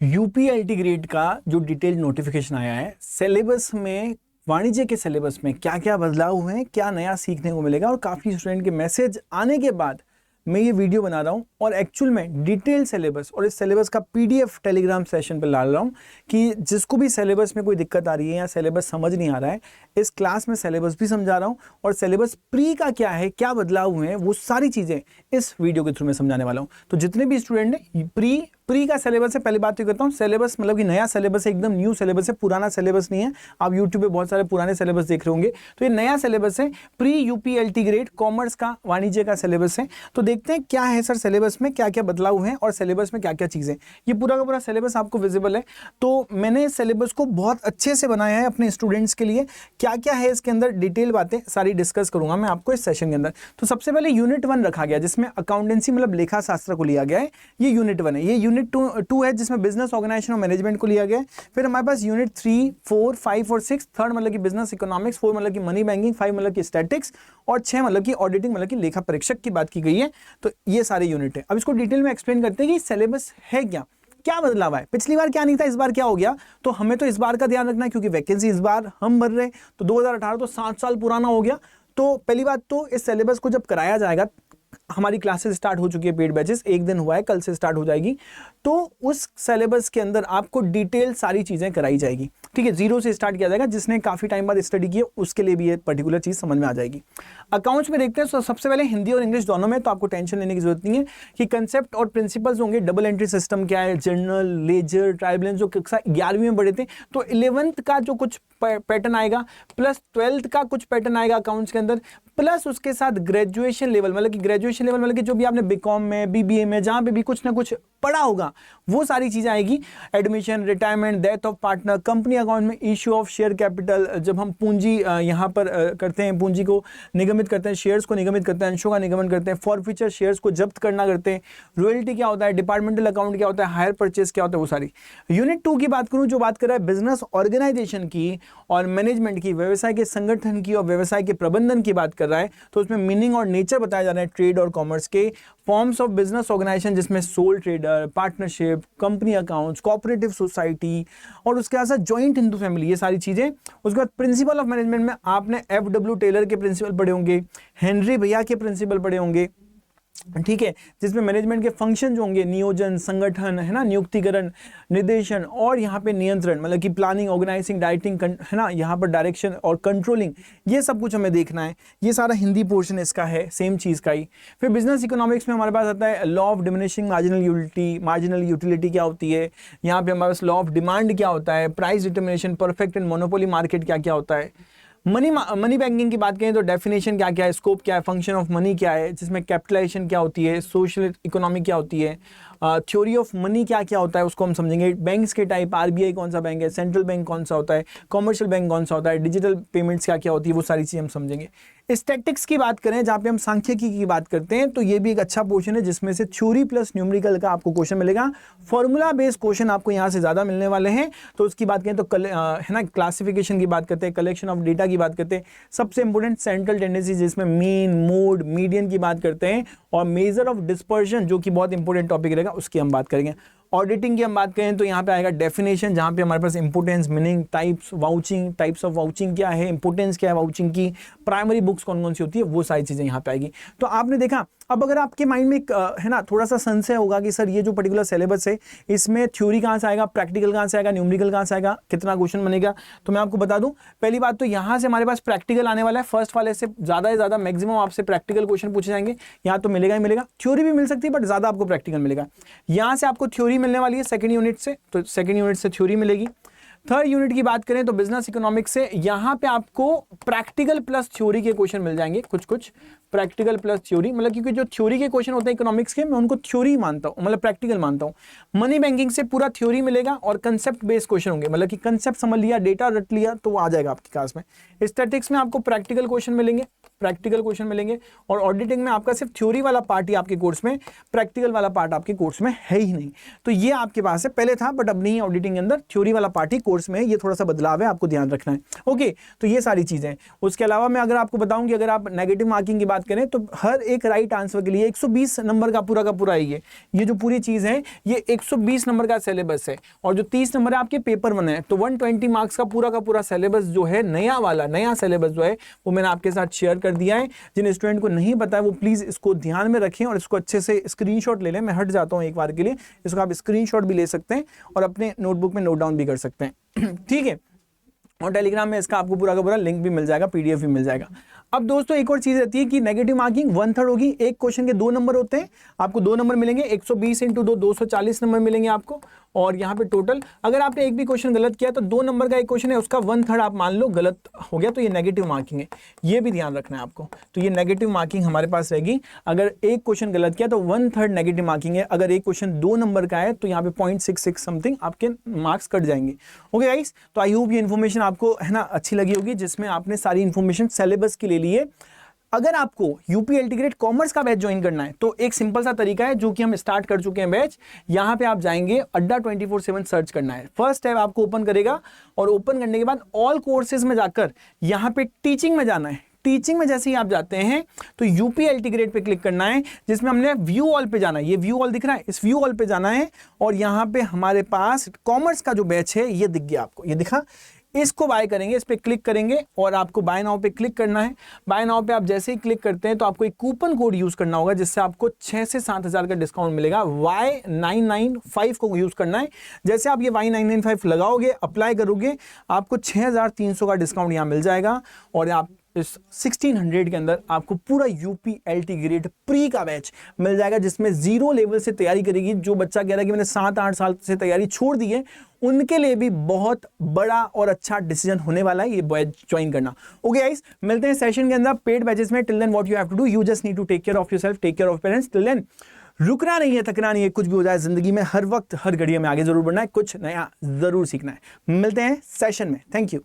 यूपीएलटी grade का जो detailed notification आया है, सिलेबस में वाणिज्य के सिलेबस में क्या क्या बदलाव हुए हैं, क्या नया सीखने को मिलेगा, और काफ़ी स्टूडेंट के मैसेज आने के बाद मैं ये वीडियो बना रहा हूँ और एक्चुअल में डिटेल सिलेबस और इस सिलेबस का पीडीएफ टेलीग्राम सेशन पर डाल रहा हूँ कि जिसको भी सिलेबस में कोई दिक्कत आ रही है या सिलेबस समझ नहीं आ रहा है, इस क्लास में सिलेबस भी समझा रहा हूँ और सिलेबस प्री का क्या है, क्या बदलाव हुए हैं, वो सारी चीज़ें इस वीडियो के थ्रू में समझाने वाला हूँ। तो जितने भी स्टूडेंट ने प्री का सिलेबस है, पहली बात तो करता हूँ, सिलेबस मतलब कि नया सिलेबस है, एकदम न्यू सिलेबस है, पुराना सिलेबस नहीं है। आप यूट्यूब पे बहुत सारे पुराने सिलेबस देख रहे होंगे, तो ये नया सिलेबस है, प्री यूपीएलटी ग्रेड कॉमर्स का वाणिज्य का सिलेबस है। तो देखते हैं क्या है सर सिलेबस में, क्या क्या बदलाव हुए हैं और सिलेबस में क्या क्या चीज़ें। ये पूरा का पूरा सिलेबस आपको विजिबल है। तो मैंने सिलेबस को बहुत अच्छे से बनाया है अपने स्टूडेंट्स के लिए। क्या क्या है इसके अंदर, डिटेल बातें सारी डिस्कस करूंगा मैं आपको इस सेशन के अंदर। तो सबसे पहले यूनिट 1 रखा गया जिसमें अकाउंटेंसी मतलब लेखा शास्त्र को लिया गया है, ये यूनिट 1 है। ये यूनिट 2 है जिसमें बिजनेस ऑर्गेनाइजेशन और मैनेजमेंट को लिया गया है। फिर हमारे पास यूनिट 3, 4, 5 और 6, थर्ड मतलब कि बिजनेस इकोनॉमिक्स, 4 मतलब कि मनी बैंकिंग, 5 मतलब कि स्टैटिक्स और 6 मतलब कि ऑडिटिंग मतलब कि लेखा परीक्षक की बात की गई है। तो ये सारे यूनिट है। अब इसको डिटेल में एक्सप्लेन करते हैं कि सिलेबस है क्या बदलाव है, पिछली बार क्या नहीं था, इस बार क्या हो गया। तो हमें तो इस बार का ध्यान रखना है क्योंकि वैकेंसी इस बार हम भर रहे हैं। तो 2018 तो 7 साल पुराना हो गया। तो पहली बात तो इस सिलेबस को जब कराया जाएगा, हमारी क्लासेस स्टार्ट हो चुकी है, पेड बैचेस 1 दिन हुआ है, कल से स्टार्ट हो जाएगी। तो उस सिलेबस के अंदर आपको डिटेल सारी चीजें कराई जाएगी, ठीक है। 0 से स्टार्ट किया जाएगा। जिसने काफी टाइम बाद स्टडी की है उसके लिए भी ये पर्टिकुलर चीज समझ में आ जाएगी। अकाउंट्स में देखते हैं तो सबसे पहले हिंदी और इंग्लिश दोनों में, तो आपको टेंशन लेने की जरूरत नहीं है कि कंसेप्ट और प्रिंसिपल्स होंगे। डबल एंट्री सिस्टम क्या है, जर्नल, लेजर, ट्रायल बैलेंस जो कक्षा 11वीं में पढ़े थे, तो 11th का जो कुछ पैटर्न आएगा प्लस 12th का कुछ पैटर्न आएगा अकाउंट्स के अंदर, प्लस उसके साथ ग्रेजुएशन लेवल मतलब कि ग्रेजुएशन लेवल मतलब कि जो भी आपने बीकॉम में, बीबीए में, जहां पे भी कुछ ना कुछ पढ़ा होगा वो सारी चीजें आएगी। Admission, retirement, death of partner, company account में इश्यू ऑफ शेयर कैपिटल, जब हम पूंजी यहाँ पर करते हैं, पूंजी को निगमित करते हैं, शेयर्स को निगमित करते हैं, अंशों का निगमन करते हैं, फॉरफीचर शेयर्स को जब्त करना करते हैं, रॉयल्टी क्या होता है, डिपार्टमेंटल अकाउंट क्या होता है, हायर परचेज क्या होता है, वो सारी। यूनिट 2 की बात करूं जो बात कर रहा है बिजनेस ऑर्गेनाइजेशन की और मैनेजमेंट की, व्यवसाय के संगठन की और व्यवसाय के प्रबंधन की बात कर रहा है, तो उसमें मीनिंग और नेचर बताया जा रहा है ट्रेड और कॉमर्स के, फॉर्म्स ऑफ बिजनेस ऑर्गेनाइजेशन जिसमें soul trader, partnership, company accounts, cooperative society और उसके साथ जॉइंट हिंदू फैमिली, ये सारी चीजें। उसके बाद प्रिंसिपल ऑफ मैनेजमेंट में आपने FW टेलर के प्रिंसिपल पढ़े होंगे, हेनरी भैया के प्रिंसिपल पढ़े होंगे, ठीक है, जिसमें मैनेजमेंट के फंक्शन जो होंगे, नियोजन, संगठन है ना, नियुक्तिकरण, निर्देशन और यहाँ पे नियंत्रण मतलब कि प्लानिंग, ऑर्गेनाइजिंग, डायरेक्टिंग है ना, यहाँ पर डायरेक्शन और कंट्रोलिंग, ये सब कुछ हमें देखना है। ये सारा हिंदी पोर्शन इसका है, सेम चीज़ का ही। फिर बिजनेस इकोनॉमिक्स में हमारे पास आता है law of diminishing marginal utility क्या होती है, यहाँ पे हमारे पास लॉ ऑफ डिमांड क्या होता है, price determination, perfect and monopoly market क्या क्या होता है। मनी बैंकिंग की बात करें तो डेफिनेशन क्या क्या है, स्कोप क्या है, फंक्शन ऑफ मनी क्या है, जिसमें कैपिटलाइजेशन क्या होती है, सोशल इकोनॉमी क्या होती है, थ्योरी ऑफ मनी क्या क्या होता है उसको हम समझेंगे। बैंक्स के टाइप, RBI कौन सा बैंक है, सेंट्रल बैंक कौन सा होता है, कॉमर्शियल बैंक कौन सा होता है, डिजिटल पेमेंट्स क्या क्या होती है, वो सारी चीज़ हम समझेंगे। स्टैटिक्स की बात करें जहाँ पे हम सांख्यिकी की बात करते हैं, तो ये भी एक अच्छा पोर्शन है जिसमें से थ्योरी प्लस न्यूमेरिकल का आपको क्वेश्चन मिलेगा। फॉर्मूला बेस्ड क्वेश्चन आपको यहाँ से ज़्यादा मिलने वाले हैं। तो उसकी बात करें तो है ना, क्लासिफिकेशन की बात करते हैं, कलेक्शन ऑफ डेटा की बात करते हैं, सबसे इंपॉर्टेंट सेंट्रल टेंडेंसी जिसमें मीन, मोड, मीडियन की बात करते हैं, और मेजर ऑफ डिस्पर्शन जो कि बहुत इंपॉर्टेंट टॉपिक रहेगा उसकी हम बात करेंगे। ऑडिटिंग की हम बात करें तो यहाँ पे आएगा डेफिनेशन, जहाँ पे हमारे पास importance, meaning, types, vouching, types of vouching क्या है, इंपोर्टेंस क्या है वाउचिंग की, प्राइमरी बुक्स कौन कौन सी होती है, वो सारी चीज़ें यहाँ पे आएगी। तो आपने देखा, अब अगर आपके माइंड में है ना थोड़ा सा संशय होगा कि सर ये जो पर्टिकुलर सिलेबस है इसमें थ्योरी कहाँ से आएगा, प्रैक्टिकल कहाँ से आएगा, न्यूमेरिकल कहाँ से आएगा, कितना क्वेश्चन बनेगा, तो मैं आपको बता दूं पहली बात तो यहाँ से हमारे पास प्रैक्टिकल आने वाला है। फर्स्ट वाले से ज़्यादा मैक्सिमम आपसे प्रैक्टिकल क्वेश्चन पूछे जाएंगे। यहाँ तो मिलेगा ही मिलेगा, थ्योरी भी मिल सकती है बट ज़्यादा आपको प्रैक्टिकल मिलेगा। यहाँ से आपको थ्योरी मिलने वाली है सेकेंड यूनिट से, तो सेकेंड यूनिट से थ्योरी मिलेगी। थर्ड यूनिट की बात करें तो बिजनेस इकोनॉमिक्स से यहाँ पे आपको प्रैक्टिकल प्लस थ्योरी के क्वेश्चन मिल जाएंगे, कुछ प्रैक्टिकल प्लस थ्योरी, मतलब क्योंकि जो थ्योरी के क्वेश्चन होते हैं इकोनॉमिक्स के, मैं उनको थ्योरी मानता हूँ, मतलब प्रैक्टिकल मानता हूँ। मनी बैंकिंग से पूरा थ्योरी मिलेगा और कंसेप्ट बेस्ड क्वेश्चन होंगे, मतलब कि कंसेप्ट समझ लिया, डेटा रट लिया तो वो आ जाएगा आपकी क्लास में। स्टैटिक्स में आपको प्रैक्टिकल क्वेश्चन मिलेंगे प्रैक्टिकल क्वेश्चन मिलेंगे, और ऑडिटिंग में आपका सिर्फ थ्योरी वाला पार्ट ही आपके कोर्स में, प्रैक्टिकल वाला पार्ट आपके कोर्स में है ही नहीं। तो ये आपके पास है, पहले था बट अब नहीं, ऑडिटिंग के अंदर थ्योरी वाला पार्ट ही कोर्स में है, ये थोड़ा सा बदलाव है, आपको ध्यान रखना है। ओके, तो ये सारी चीजें। उसके अलावा मैं अगर आपको बताऊं कि अगर आप नेगेटिव मार्किंग की बात करें तो हर एक राइट आंसर के लिए 120 नंबर का पूरा है। ये जो पूरी चीज है ये 120 नंबर का सिलेबस है, और जो 30 नंबर है आपके पेपर 1 है, तो 120 मार्क्स का पूरा सिलेबस जो है, नया सिलेबस जो है वो मैंने आपके साथ शेयर कर दिया है। जिन स्टूडेंट को नहीं पता है वो प्लीज इसको ध्यान में रखें और इसको अच्छे से स्क्रीनशॉट ले लें। मैं हट जाता हूं एक बार के लिए, इसको आप स्क्रीनशॉट भी ले सकते हैं और अपने नोटबुक में नोट डाउन भी कर सकते हैं। ठीक है, और टेलीग्राम में इसका आपको पूरा का पूरा लिंक भी मिल जाएगा, पीडीएफ भी मिल जाएगा। अब दोस्तों एक और चीज रहती है कि नेगेटिव मार्किंग 1/3 होगी। एक क्वेश्चन के 2 नंबर होते हैं, आपको 2 नंबर मिलेंगे, 120 × 2 240 नंबर मिलेंगे आपको। और यहाँ पे टोटल अगर आपने एक भी क्वेश्चन गलत किया तो 2 नंबर का एक क्वेश्चन है, उसका 1/3 आप मान लो गलत हो गया, तो ये नेगेटिव मार्किंग है, ये भी ध्यान रखना है आपको। तो ये नेगेटिव मार्किंग हमारे पास रहेगी। अगर एक क्वेश्चन गलत किया तो 1/3 नेगेटिव मार्किंग है। अगर एक क्वेश्चन 2 नंबर का है तो यहाँ पे 0.66 समथिंग आपके मार्क्स कट जाएंगे। ओके गाइस, तो आई होप ये इन्फॉर्मेशन आपको है ना अच्छी लगी होगी, जिसमें आपने सारी इन्फॉर्मेशन सिलेबस के लिए लिए। अगर आपको यूपीएलटी ग्रेड कॉमर्स का बैच ज्वाइन करना है तो एक सिंपल सा तरीका है जो कि हम स्टार्ट कर चुके हैं बैच। यहां पे आप जाएंगे, अड्डा 24/7 सर्च करना है, फर्स्ट टैब आपको ओपन करेगा, और ओपन करने के बाद ऑल कोर्सेज में जाकर यहां पे टीचिंग में जाना है। टीचिंग में जैसे ही आप जाते हैं तो यूपीएलटी ग्रेड पे क्लिक करना है, जिसमें हमने व्यू ऑल पे जाना है। ये व्यू ऑल दिख रहा है, इस व्यू ऑल पे जाना है, और यहां पे हमारे पास कॉमर्स का जो बैच है ये दिख गया आपको, ये दिखा, इसको बाय करेंगे, इस पे क्लिक करेंगे और आपको बाय नाउ पे क्लिक करना है। बाय नाउ पे आप जैसे ही क्लिक करते हैं तो आपको एक कूपन कोड यूज करना होगा, जिससे आपको 6 से 7 हज़ार का डिस्काउंट मिलेगा। Y995 को यूज करना है। जैसे आप ये Y995 लगाओगे, अप्लाई करोगे, आपको 6300 का डिस्काउंट यहाँ मिल जाएगा, और आप इस 1600 के अंदर आपको पूरा यूपीएलटी ग्रेड प्री का बैच मिल जाएगा, जिसमें 0 लेवल से तैयारी करेगी। जो बच्चा कह रहा है कि मैंने 7-8 साल से तैयारी छोड़ दी है, उनके लिए भी बहुत बड़ा और अच्छा डिसीजन होने वाला है ये बैच ज्वाइन करना। ओके गाइस, मिलते हैं सेशन के अंदर पेड बैचेस में। Till then what you have to do, you just need to take care of yourself, take care of parents. Till then रुकना नहीं है, थकना नहीं है, कुछ भी हो जाए जिंदगी में हर वक्त हर घड़ी में आगे जरूर बढ़ना है, कुछ नया जरूर सीखना है। मिलते हैं सेशन में, थैंक यू।